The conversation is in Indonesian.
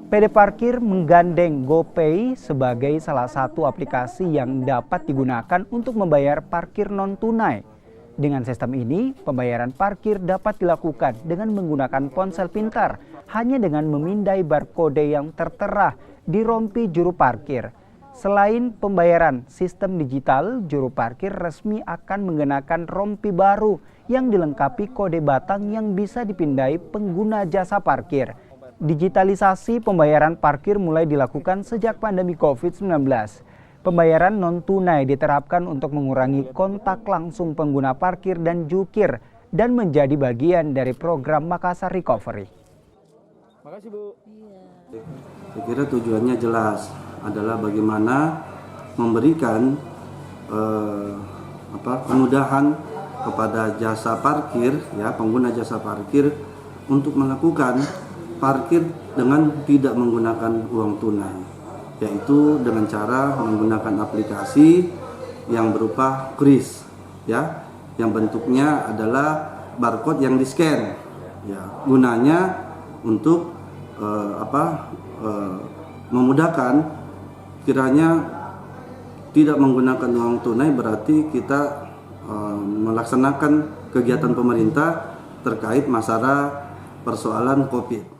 PD Parkir menggandeng GoPay sebagai salah satu aplikasi yang dapat digunakan untuk membayar parkir non-tunai. Dengan sistem ini, pembayaran parkir dapat dilakukan dengan menggunakan ponsel pintar, hanya dengan memindai barcode yang tertera di rompi juru parkir. Selain pembayaran sistem digital, juru parkir resmi akan mengenakan rompi baru yang dilengkapi kode batang yang bisa dipindai pengguna jasa parkir. Digitalisasi pembayaran parkir mulai dilakukan sejak pandemi COVID-19. Pembayaran non-tunai diterapkan untuk mengurangi kontak langsung pengguna parkir dan jukir dan menjadi bagian dari program Makassar Recovery. Makasih Bu. Saya kira tujuannya jelas adalah bagaimana memberikan kemudahan kepada jasa parkir, ya, pengguna jasa parkir untuk melakukan parkir dengan tidak menggunakan uang tunai, yaitu dengan cara menggunakan aplikasi yang berupa kris, ya, yang bentuknya adalah barcode yang di-scan, ya, gunanya untuk memudahkan. Kiranya tidak menggunakan uang tunai berarti kita melaksanakan kegiatan pemerintah terkait masalah persoalan COVID.